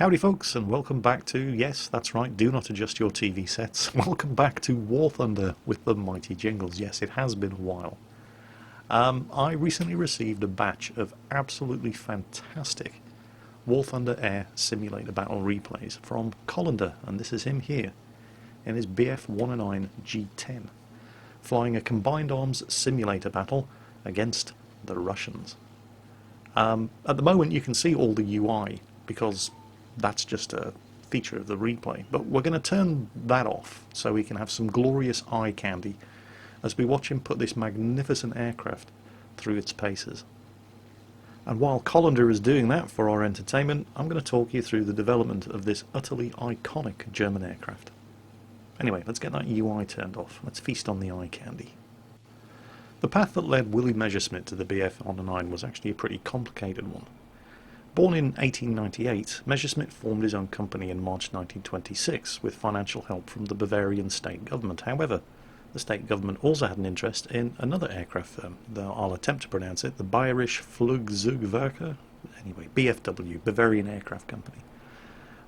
Howdy folks, and welcome back to, yes, that's right, do not adjust your TV sets. Welcome back to War Thunder with the mighty Jingles. Yes, it has been a while. I recently received a batch of absolutely fantastic War Thunder Air Simulator Battle replays from Colander, and this is him here in his Bf109 G-10, flying a combined arms simulator battle against the Russians. At the moment you can see all the UI because that's just a feature of the replay, but we're going to turn that off so we can have some glorious eye candy as we watch him put this magnificent aircraft through its paces. And while Colander is doing that for our entertainment, I'm going to talk you through the development of this utterly iconic German aircraft. Anyway, let's get that UI turned off. Let's feast on the eye candy. The path that led Willy Messerschmitt to the Bf109 was actually a pretty complicated one. Born in 1898, Messerschmitt formed his own company in March 1926 with financial help from the Bavarian state government. However, the state government also had an interest in another aircraft firm, I'll attempt to pronounce it, the Bayerische Flugzeugwerke, anyway, BFW, Bavarian Aircraft Company.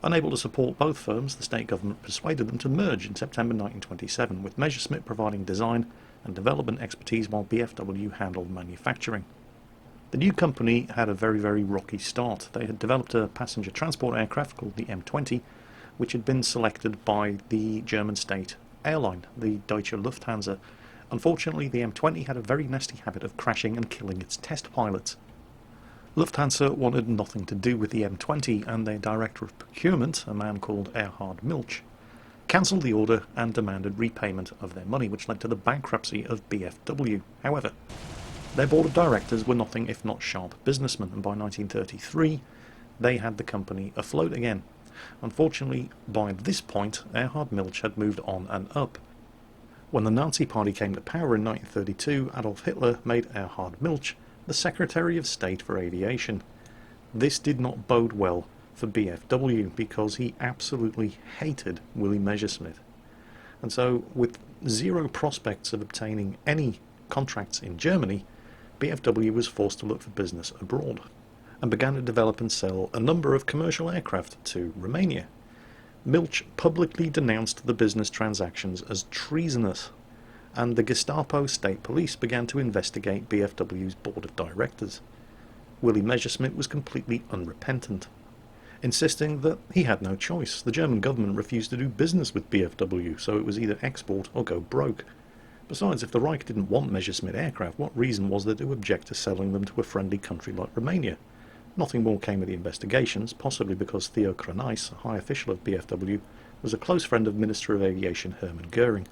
Unable to support both firms, the state government persuaded them to merge in September 1927, with Messerschmitt providing design and development expertise while BFW handled manufacturing. The new company had a very rocky start. They had developed a passenger transport aircraft called the M20, which had been selected by the German state airline, the Deutsche Lufthansa. Unfortunately, the M20 had a very nasty habit of crashing and killing its test pilots. Lufthansa wanted nothing to do with the M20, and their director of procurement, a man called Erhard Milch, cancelled the order and demanded repayment of their money, which led to the bankruptcy of BFW. However, their board of directors were nothing if not sharp businessmen, and by 1933 they had the company afloat again. Unfortunately, by this point, Erhard Milch had moved on and up. When the Nazi Party came to power in 1932, Adolf Hitler made Erhard Milch the Secretary of State for Aviation. This did not bode well for BFW because he absolutely hated Willy Messerschmitt. And so, with zero prospects of obtaining any contracts in Germany, BFW was forced to look for business abroad and began to develop and sell a number of commercial aircraft to Romania. Milch publicly denounced the business transactions as treasonous, and the Gestapo state police began to investigate BFW's board of directors. Willy Messerschmitt was completely unrepentant, insisting that he had no choice. The German government refused to do business with BFW, so it was either export or go broke. Besides, if the Reich didn't want Messerschmitt aircraft, what reason was there to object to selling them to a friendly country like Romania? Nothing more came of the investigations, possibly because Theo Kranais, a high official of BFW, was a close friend of Minister of Aviation Hermann Göring,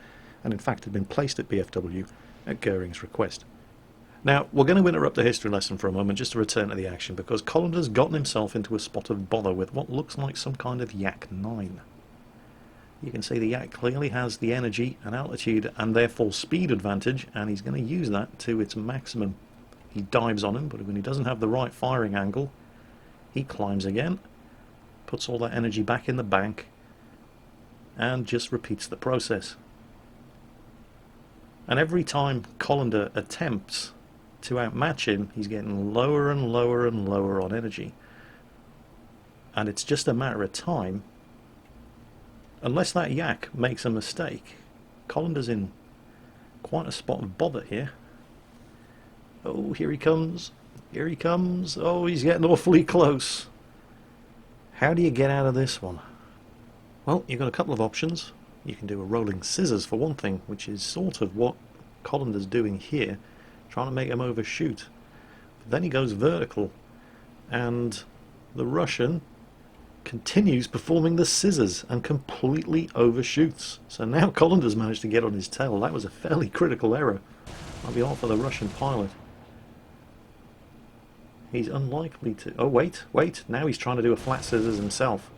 and in fact had been placed at BFW at Göring's request. Now, we're going to interrupt the history lesson for a moment just to return to the action, because Colander's gotten himself into a spot of bother with what looks like some kind of Yak-9. You can see the Yak clearly has the energy and altitude and therefore speed advantage, and he's going to use that to its maximum. He dives on him, but when he doesn't have the right firing angle, he climbs again, puts all that energy back in the bank, and just repeats the process. And every time Colander attempts to outmatch him, he's getting lower and lower and lower on energy. And it's just a matter of time. Unless that Yak makes a mistake, Colander's in quite a spot of bother here. Oh, here he comes. Here he comes. Oh, he's getting awfully close. How do you get out of this one? Well, you've got a couple of options. You can do a rolling scissors for one thing, which is sort of what Colander's doing here, trying to make him overshoot. But then he goes vertical, and the Russian continues performing the scissors and completely overshoots. So now Colander's managed to get on his tail. That was a fairly critical error. Might be hard for the Russian pilot. He's unlikely to... Oh, wait. Now he's trying to do a flat scissors himself.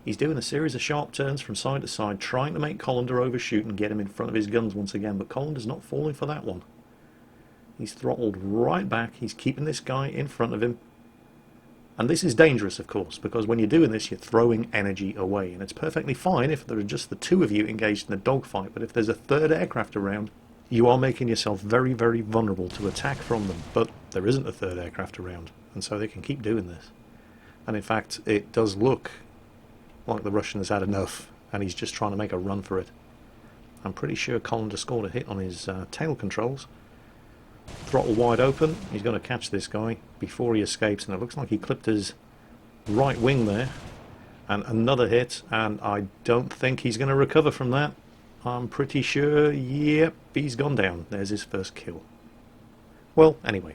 He's doing a series of sharp turns from side to side, trying to make Colander overshoot and get him in front of his guns once again, but Colander's not falling for that one. He's throttled right back. He's keeping this guy in front of him. And this is dangerous, of course, because when you're doing this, you're throwing energy away. And it's perfectly fine if there are just the two of you engaged in a dogfight, but if there's a third aircraft around, you are making yourself very vulnerable to attack from them. But there isn't a third aircraft around, and so they can keep doing this. And in fact, it does look like the Russians had enough and he's just trying to make a run for it. I'm pretty sure Colander scored a hit on his tail controls. Throttle wide open, he's going to catch this guy before he escapes, and it looks like he clipped his right wing there. And another hit, and I don't think he's going to recover from that. I'm pretty sure, yep, he's gone down. There's his first kill. Well, anyway,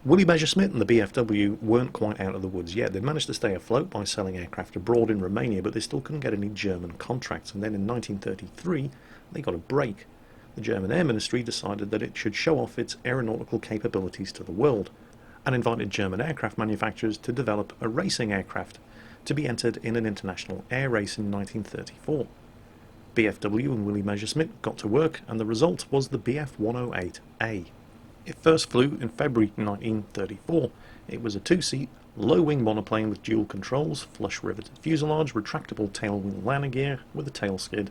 Willie Messerschmitt and the BFW weren't quite out of the woods yet. They managed to stay afloat by selling aircraft abroad in Romania, but they still couldn't get any German contracts. And then in 1933, they got a break. The German Air Ministry decided that it should show off its aeronautical capabilities to the world, and invited German aircraft manufacturers to develop a racing aircraft to be entered in an international air race in 1934. BFW and Willie Messerschmitt got to work, and the result was the Bf108A. It first flew in February 1934. It was a two-seat, low-wing monoplane with dual controls, flush-riveted fuselage, retractable tailwheel landing gear with a tail skid,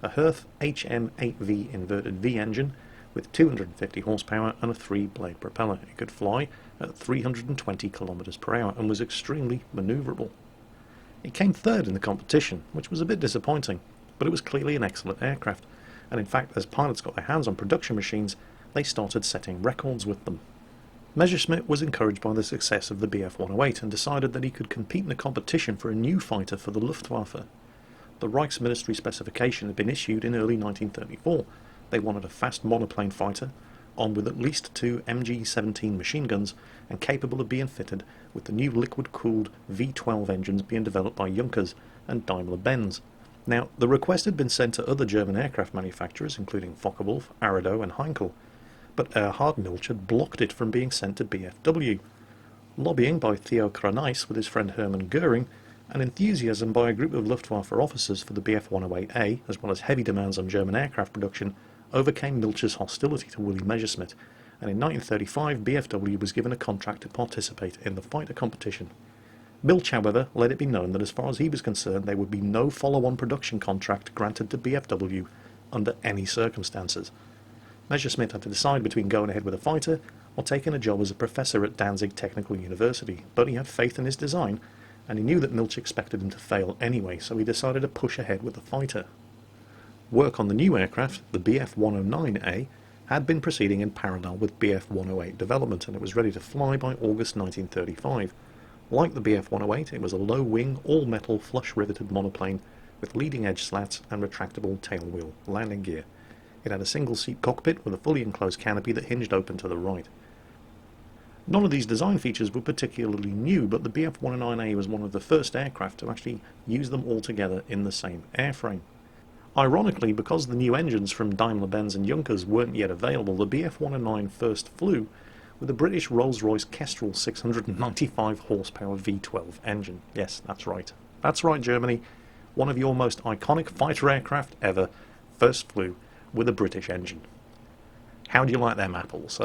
a Herth HM8V inverted V engine with 250 horsepower and a 3-blade propeller. It could fly at 320 km per hour and was extremely manoeuvrable. It came third in the competition, which was a bit disappointing, but it was clearly an excellent aircraft, and in fact, as pilots got their hands on production machines, they started setting records with them. Messerschmitt was encouraged by the success of the Bf108 and decided that he could compete in a competition for a new fighter for the Luftwaffe. The Reichsministry specification had been issued in early 1934. They wanted a fast monoplane fighter, armed with at least 2 MG-17 machine guns and capable of being fitted with the new liquid-cooled V12 engines being developed by Junkers and Daimler-Benz. Now, the request had been sent to other German aircraft manufacturers, including Focke-Wulf, Arado and Heinkel, but Erhard Milch had blocked it from being sent to BFW. Lobbying by Theo Kranais with his friend Hermann Göring, and enthusiasm by a group of Luftwaffe officers for the Bf108A, as well as heavy demands on German aircraft production, overcame Milch's hostility to Willie Messerschmitt, and in 1935 BFW was given a contract to participate in the fighter competition. Milch, however, let it be known that as far as he was concerned there would be no follow-on production contract granted to BFW under any circumstances. Messerschmitt had to decide between going ahead with a fighter or taking a job as a professor at Danzig Technical University, but he had faith in his design, and he knew that Milch expected him to fail anyway, so he decided to push ahead with the fighter. Work on the new aircraft, the Bf109A, had been proceeding in parallel with Bf108 development, and it was ready to fly by August 1935. Like the Bf108, it was a low-wing, all-metal, flush-riveted monoplane with leading-edge slats and retractable tailwheel landing gear. It had a single-seat cockpit with a fully enclosed canopy that hinged open to the right. None of these design features were particularly new, but the Bf109A was one of the first aircraft to actually use them all together in the same airframe. Ironically, because the new engines from Daimler-Benz and Junkers weren't yet available, the Bf109 first flew with a British Rolls-Royce Kestrel 695 horsepower V12 engine. Yes, that's right. That's right, Germany. One of your most iconic fighter aircraft ever first flew with a British engine. How do you like them apples?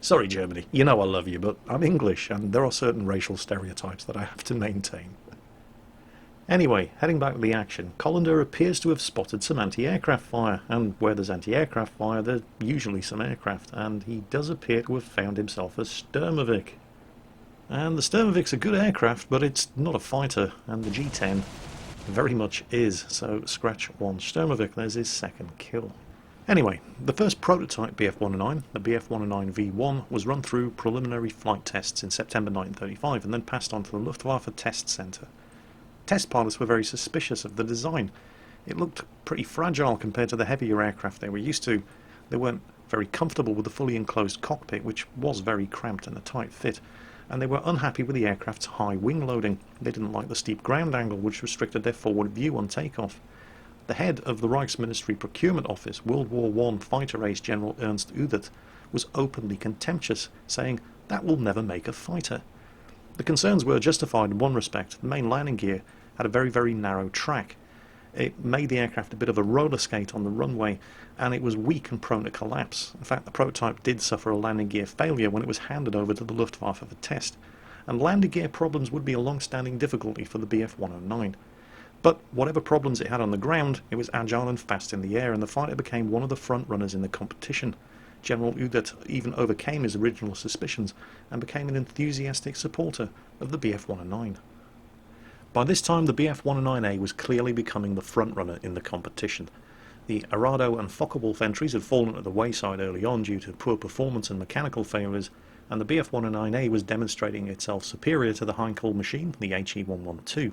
Sorry, Germany. You know I love you, but I'm English, and there are certain racial stereotypes that I have to maintain. Anyway, heading back to the action, Colander appears to have spotted some anti-aircraft fire, and where there's anti-aircraft fire, there's usually some aircraft, and he does appear to have found himself a Sturmovik. And the Sturmovik's a good aircraft, but it's not a fighter, and the G-10 very much is, so scratch one Sturmovik. There's his second kill. Anyway, the first prototype Bf109, the Bf109 V1, was run through preliminary flight tests in September 1935 and then passed on to the Luftwaffe Test Center. Test pilots were very suspicious of the design. It looked pretty fragile compared to the heavier aircraft they were used to. They weren't very comfortable with the fully enclosed cockpit, which was very cramped and a tight fit, and they were unhappy with the aircraft's high wing loading. They didn't like the steep ground angle, which restricted their forward view on takeoff. The head of the Reichsministry Procurement Office, World War I fighter ace General Ernst Udet, was openly contemptuous, saying, "That will never make a fighter." The concerns were justified in one respect. The main landing gear had a very, very narrow track. It made the aircraft a bit of a roller skate on the runway, and it was weak and prone to collapse. In fact, the prototype did suffer a landing gear failure when it was handed over to the Luftwaffe for test, and landing gear problems would be a long-standing difficulty for the Bf109. But whatever problems it had on the ground, it was agile and fast in the air, and the fighter became one of the front runners in the competition. General Udet even overcame his original suspicions and became an enthusiastic supporter of the Bf109. By this time, the Bf109A was clearly becoming the frontrunner in the competition. The Arado and Focke-Wulf entries had fallen to the wayside early on due to poor performance and mechanical failures, and the Bf109A was demonstrating itself superior to the Heinkel machine, the HE112.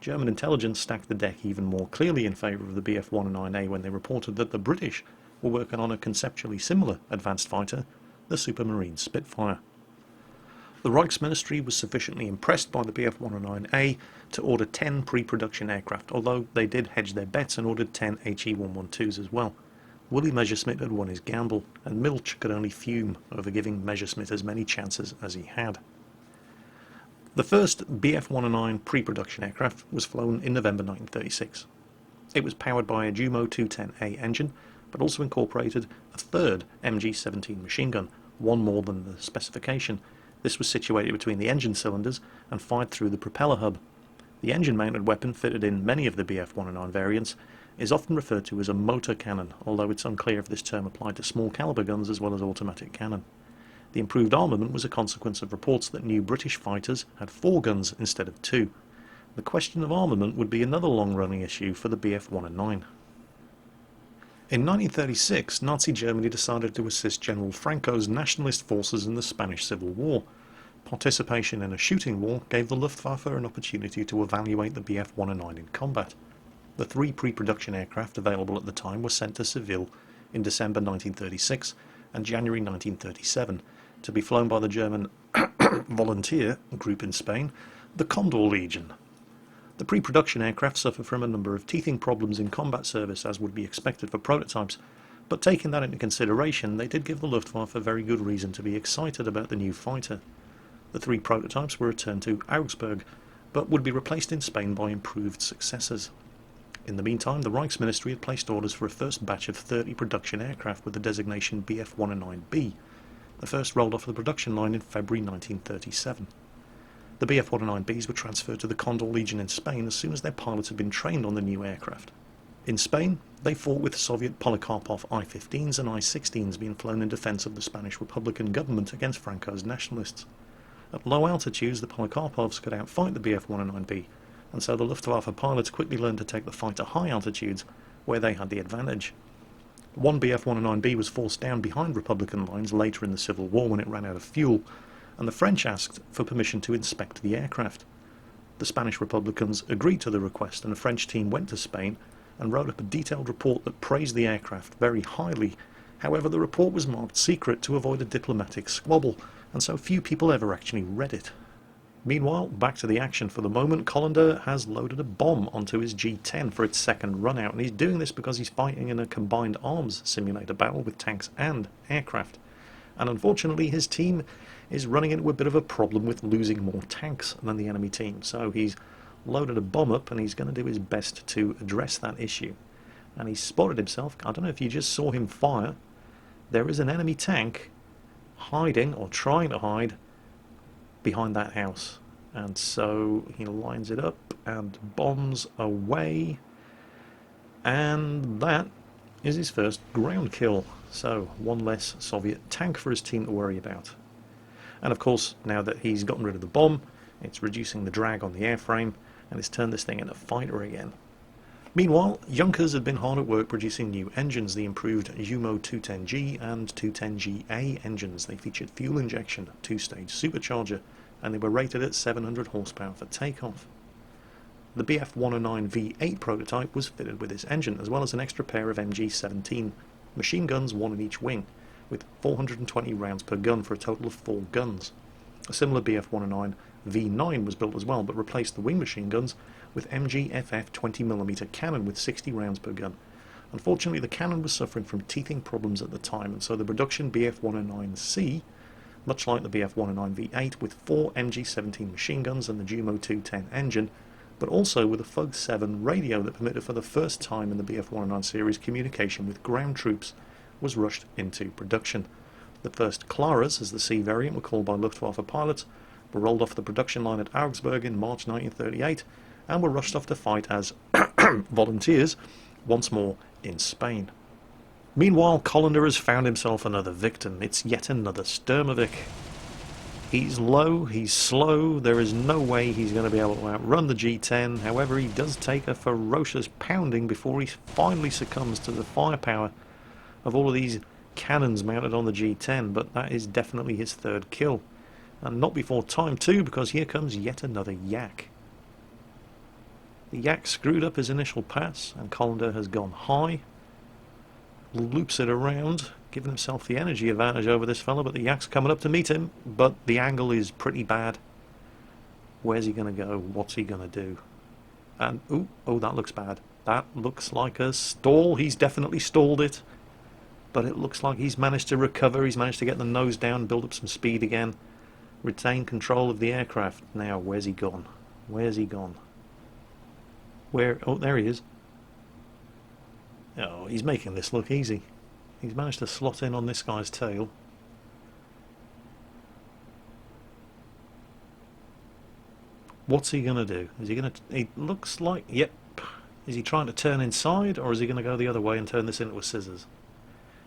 German intelligence stacked the deck even more clearly in favour of the Bf109A when they reported that the British were working on a conceptually similar advanced fighter, the Supermarine Spitfire. The Reichsministry was sufficiently impressed by the Bf109A to order 10 pre-production aircraft, although they did hedge their bets and ordered 10 HE112s as well. Willy Messerschmitt had won his gamble, and Milch could only fume over giving Messerschmitt as many chances as he had. The first Bf109 pre-production aircraft was flown in November 1936. It was powered by a Jumo 210A engine, but also incorporated a third MG-17 machine gun, one more than the specification. This was situated between the engine cylinders and fired through the propeller hub. The engine-mounted weapon fitted in many of the Bf109 variants is often referred to as a motor cannon, although it's unclear if this term applied to small caliber guns as well as automatic cannon. The improved armament was a consequence of reports that new British fighters had 4 guns instead of 2. The question of armament would be another long-running issue for the Bf109. In 1936, Nazi Germany decided to assist General Franco's nationalist forces in the Spanish Civil War. Participation in a shooting war gave the Luftwaffe an opportunity to evaluate the Bf109 in combat. The 3 pre-production aircraft available at the time were sent to Seville in December 1936 and January 1937 to be flown by the German volunteer group in Spain, the Condor Legion. The pre-production aircraft suffered from a number of teething problems in combat service, as would be expected for prototypes, but taking that into consideration, they did give the Luftwaffe a very good reason to be excited about the new fighter. The 3 prototypes were returned to Augsburg, but would be replaced in Spain by improved successors. In the meantime, the Reichsministry had placed orders for a first batch of 30 production aircraft with the designation Bf109B. The first rolled off the production line in February 1937. The Bf109Bs were transferred to the Condor Legion in Spain as soon as their pilots had been trained on the new aircraft. In Spain, they fought with Soviet Polikarpov I-15s and I-16s being flown in defence of the Spanish Republican government against Franco's nationalists. At low altitudes, the Polikarpovs could outfight the Bf109B, and so the Luftwaffe pilots quickly learned to take the fight to high altitudes, where they had the advantage. One Bf109B was forced down behind Republican lines later in the Civil War when it ran out of fuel, and the French asked for permission to inspect the aircraft. The Spanish Republicans agreed to the request, and a French team went to Spain and wrote up a detailed report that praised the aircraft very highly. However, the report was marked secret to avoid a diplomatic squabble, and so few people ever actually read it. Meanwhile, back to the action for the moment, Colander has loaded a bomb onto his G-10 for its second run-out, and he's doing this because he's fighting in a combined arms simulator battle with tanks and aircraft. And unfortunately, his team is running into a bit of a problem with losing more tanks than the enemy team, so he's loaded a bomb up and he's going to do his best to address that issue. And he's spotted himself, I don't know if you just saw him fire, there is an enemy tank hiding, or trying to hide, behind that house. And so he lines it up and bombs away, and that is his first ground kill. So one less Soviet tank for his team to worry about. And of course, now that he's gotten rid of the bomb, it's reducing the drag on the airframe, and it's turned this thing into a fighter again. Meanwhile, Junkers had been hard at work producing new engines, the improved Jumo 210G and 210GA engines. They featured fuel injection, 2-stage supercharger, and they were rated at 700 horsepower for takeoff. The Bf109 V8 prototype was fitted with this engine, as well as an extra pair of MG-17 machine guns, 1 in each wing, with 420 rounds per gun for a total of 4 guns. A similar Bf109 V9 was built as well, but replaced the wing machine guns with MG FF 20mm cannon with 60 rounds per gun. Unfortunately, the cannon was suffering from teething problems at the time, and so the production Bf109C, much like the Bf109 V8, with 4 MG-17 machine guns and the Jumo 210 engine, but also with a FUG 7 radio that permitted for the first time in the Bf109 series communication with ground troops, was rushed into production. The first Claras, as the C variant were called by Luftwaffe pilots, were rolled off the production line at Augsburg in March 1938 and were rushed off to fight as volunteers once more in Spain. Meanwhile, Colander has found himself another victim. It's yet another Sturmovik. He's low, he's slow, there is no way he's going to be able to outrun the G10. However, he does take a ferocious pounding before he finally succumbs to the firepower of all of these cannons mounted on the G10, but that is definitely his third kill. And not before time too, because here comes yet another yak. The yak screwed up his initial pass, and Colander has gone high, loops it around, giving himself the energy advantage over this fella, but the yak's coming up to meet him, but the angle is pretty bad. Where's he going to go? What's he going to do? And, oh, that looks bad. That looks like a stall. He's definitely stalled it, but it looks like he's managed to recover. He's managed to get the nose down, build up some speed again, retain control of the aircraft. Now, where's he gone? Where's he gone? Where? Oh, there he is. Oh, he's making this look easy. He's managed to slot in on this guy's tail. What's he going to do? Is he going to... It looks like... Yep. Is he trying to turn inside, or is he going to go the other way and turn this into a scissors?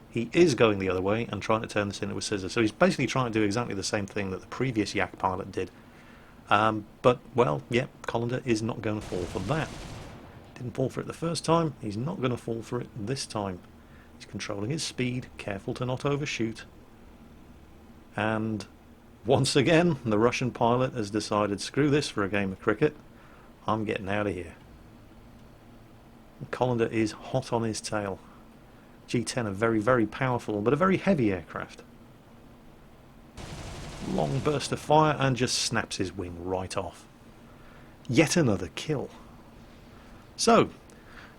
He is going the other way and trying to turn this into a scissors. So he's basically trying to do exactly the same thing that the previous yak pilot did. But, well, yep, Colander is not going to fall for that. Didn't fall for it the first time. He's not going to fall for it this time. He's controlling his speed, careful to not overshoot. And once again, the Russian pilot has decided, screw this for a game of cricket. I'm getting out of here. And Colander is hot on his tail. G10 are very, very powerful, but a very heavy aircraft. Long burst of fire and just snaps his wing right off. Yet another kill. So,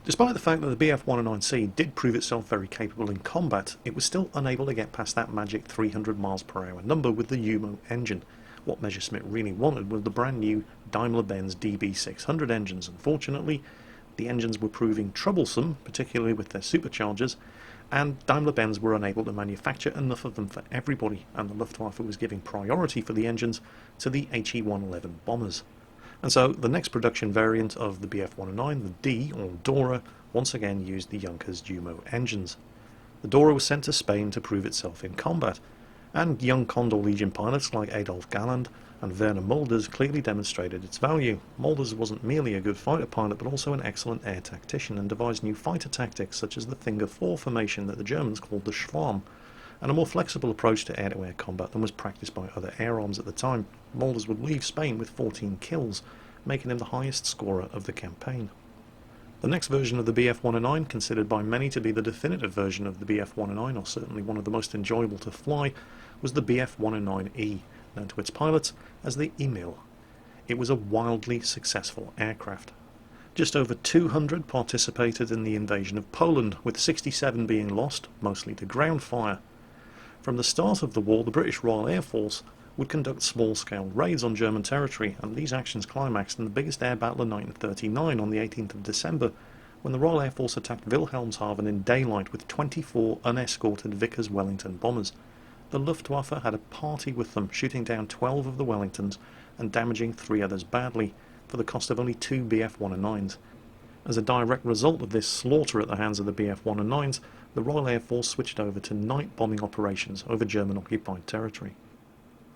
despite the fact that the Bf109C did prove itself very capable in combat, it was still unable to get past that magic 300 miles per hour number with the UMO engine. What Messerschmitt really wanted was the brand new Daimler-Benz DB600 engines. Unfortunately, the engines were proving troublesome, particularly with their superchargers, and Daimler-Benz were unable to manufacture enough of them for everybody, and the Luftwaffe was giving priority for the engines to the HE-111 bombers. And so the next production variant of the Bf109, the D, or Dora, once again used the Junkers Jumo engines. The Dora was sent to Spain to prove itself in combat, and young Condor Legion pilots like Adolf Galland and Werner Mulders clearly demonstrated its value. Mulders wasn't merely a good fighter pilot, but also an excellent air tactician, and devised new fighter tactics such as the Finger 4 formation that the Germans called the Schwarm, and a more flexible approach to air-to-air combat than was practiced by other air arms at the time. Mulders would leave Spain with 14 kills, making him the highest scorer of the campaign. The next version of the Bf109, considered by many to be the definitive version of the Bf109, or certainly one of the most enjoyable to fly, was the Bf109E, known to its pilots as the Emil. It was a wildly successful aircraft. Just over 200 participated in the invasion of Poland, with 67 being lost, mostly to ground fire. From the start of the war, the British Royal Air Force would conduct small-scale raids on German territory, and these actions climaxed in the biggest air battle of 1939 on the 18th of December, when the Royal Air Force attacked Wilhelmshaven in daylight with 24 unescorted Vickers Wellington bombers. The Luftwaffe had a party with them, shooting down 12 of the Wellingtons and damaging 3 others badly, for the cost of only 2 Bf109s. As a direct result of this slaughter at the hands of the Bf109s, the Royal Air Force switched over to night bombing operations over German-occupied territory.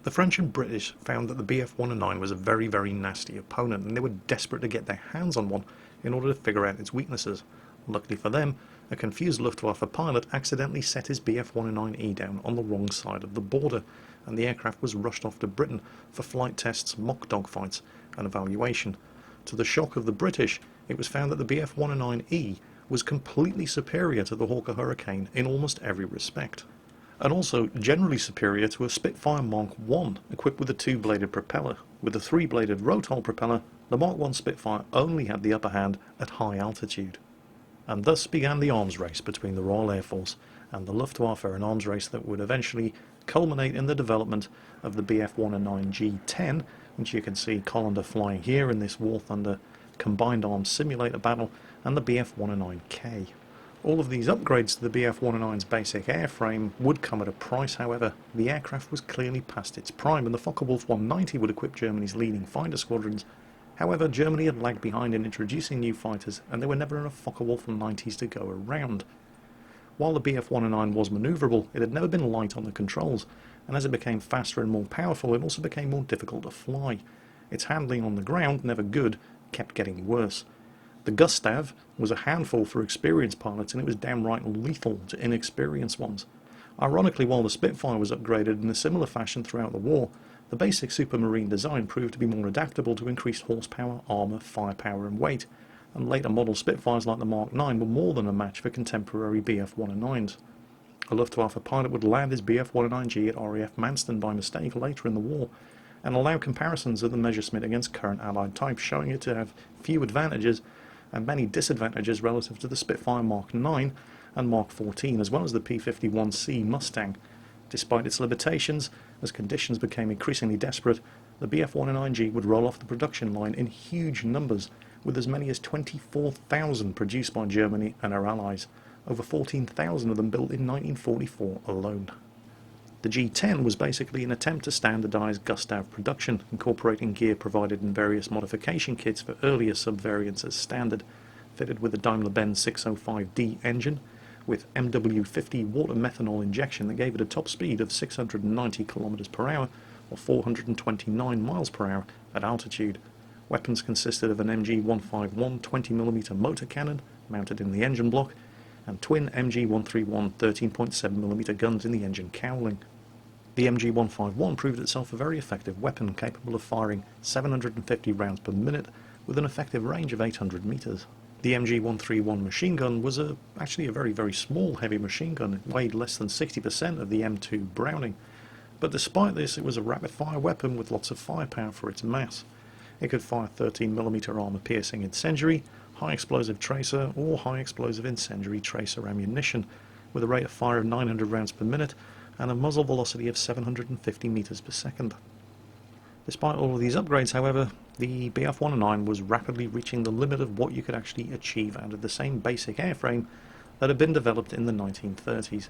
The French and British found that the Bf109 was a very, very nasty opponent, and they were desperate to get their hands on one in order to figure out its weaknesses. Luckily for them, a confused Luftwaffe pilot accidentally set his Bf109E down on the wrong side of the border, and the aircraft was rushed off to Britain for flight tests, mock dogfights, and evaluation. To the shock of the British, it was found that the Bf109E was completely superior to the Hawker Hurricane in almost every respect, and also generally superior to a Spitfire Mark I equipped with a 2-bladed propeller. With a 3-bladed rotor propeller, the Mark I Spitfire only had the upper hand at high altitude. And thus began the arms race between the Royal Air Force and the Luftwaffe, an arms race that would eventually culminate in the development of the Bf109 G-10, which you can see Colander flying here in this War Thunder combined arms simulator battle, and the Bf109K. All of these upgrades to the Bf109's basic airframe would come at a price. However, the aircraft was clearly past its prime, and the Focke-Wulf 190 would equip Germany's leading fighter squadrons. However, Germany had lagged behind in introducing new fighters, and there were never enough Focke-Wulf 190s to go around. While the Bf109 was manoeuvrable, it had never been light on the controls, and as it became faster and more powerful, it also became more difficult to fly. Its handling on the ground, never good, kept getting worse. The Gustav was a handful for experienced pilots, and it was downright lethal to inexperienced ones. Ironically, while the Spitfire was upgraded in a similar fashion throughout the war, the basic Supermarine design proved to be more adaptable to increased horsepower, armour, firepower and weight, and later model Spitfires like the Mark 9 were more than a match for contemporary Bf109s. A Luftwaffe pilot would land his Bf109G at RAF Manston by mistake later in the war, and allow comparisons of the Messerschmitt against current Allied types, showing it to have few advantages and many disadvantages relative to the Spitfire Mark 9 and Mark 14, as well as the P-51C Mustang. Despite its limitations, as conditions became increasingly desperate, the Bf109G would roll off the production line in huge numbers, with as many as 24,000 produced by Germany and her allies, over 14,000 of them built in 1944 alone. The G-10 was basically an attempt to standardise Gustav production, incorporating gear provided in various modification kits for earlier subvariants as standard, fitted with a Daimler-Benz 605D engine, with MW50 water methanol injection that gave it a top speed of 690 km per hour, or 429 miles per hour at altitude. Weapons consisted of an MG151 20mm motor cannon mounted in the engine block, and twin MG131 13.7mm guns in the engine cowling. The MG151 proved itself a very effective weapon, capable of firing 750 rounds per minute with an effective range of 800 meters. The MG131 machine gun was actually a very small heavy machine gun. It weighed less than 60% of the M2 Browning, but despite this it was a rapid-fire weapon with lots of firepower for its mass. It could fire 13mm armor-piercing incendiary, high-explosive tracer, or high-explosive incendiary tracer ammunition, with a rate of fire of 900 rounds per minute and a muzzle velocity of 750 meters per second. Despite all of these upgrades, however, the Bf109 was rapidly reaching the limit of what you could actually achieve out of the same basic airframe that had been developed in the 1930s.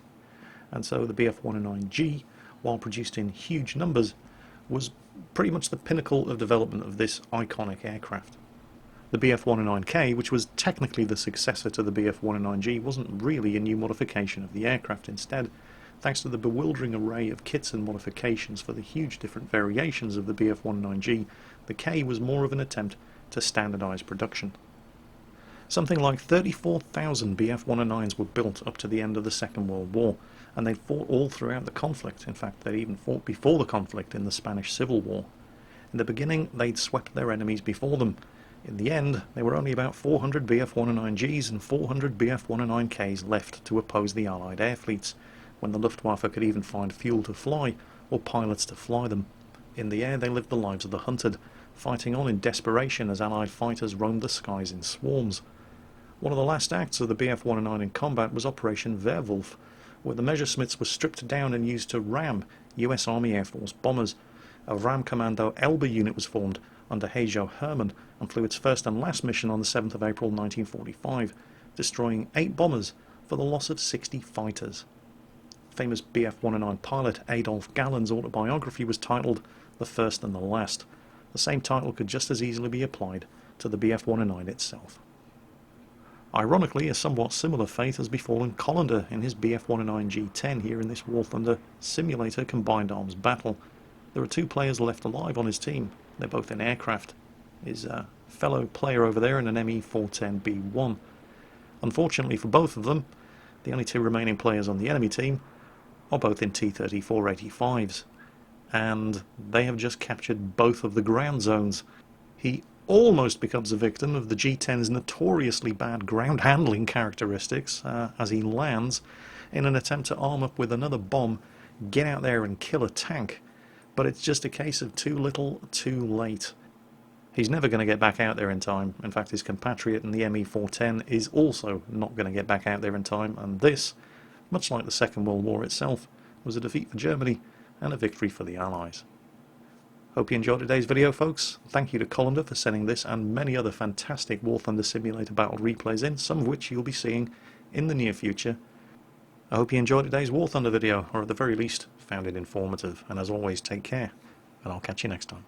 And so the Bf109G, while produced in huge numbers, was pretty much the pinnacle of development of this iconic aircraft. The Bf109K, which was technically the successor to the Bf109G, wasn't really a new modification of the aircraft. Instead, thanks to the bewildering array of kits and modifications for the huge different variations of the Bf109G, the K was more of an attempt to standardise production. Something like 34,000 Bf109s were built up to the end of the Second World War, and they'd fought all throughout the conflict. In fact, they'd even fought before the conflict in the Spanish Civil War. In the beginning, they'd swept their enemies before them. In the end, there were only about 400 Bf109Gs and 400 Bf109Ks left to oppose the Allied air fleets, when the Luftwaffe could even find fuel to fly, or pilots to fly them. In the air they lived the lives of the hunted, fighting on in desperation as Allied fighters roamed the skies in swarms. One of the last acts of the Bf109 in combat was Operation Werwolf, where the Messerschmitts were stripped down and used to ram US Army Air Force bombers. A RAM Commando Elba unit was formed under Heijo Hermann and flew its first and last mission on the 7th of April 1945, destroying 8 bombers for the loss of 60 fighters. Famous Bf109 pilot Adolf Gallen's autobiography was titled The First and the Last. The same title could just as easily be applied to the Bf109 itself. Ironically, a somewhat similar fate has befallen Colander in his Bf109 G-10 here in this War Thunder Simulator Combined Arms battle. There are 2 players left alive on his team. They're both in aircraft. His fellow player over there in an ME-410B1. Unfortunately for both of them, the only 2 remaining players on the enemy team are both in T-34-85s, and they have just captured both of the ground zones. He almost becomes a victim of the G-10's notoriously bad ground handling characteristics as he lands in an attempt to arm up with another bomb, get out there and kill a tank, but it's just a case of too little, too late. He's never going to get back out there in time. In fact, his compatriot in the ME-410 is also not going to get back out there in time, and this, much like the Second World War itself, was a defeat for Germany and a victory for the Allies. Hope you enjoyed today's video, folks. Thank you to Colander for sending this and many other fantastic War Thunder Simulator battle replays in, some of which you'll be seeing in the near future. I hope you enjoyed today's War Thunder video, or at the very least found it informative, and as always, take care, and I'll catch you next time.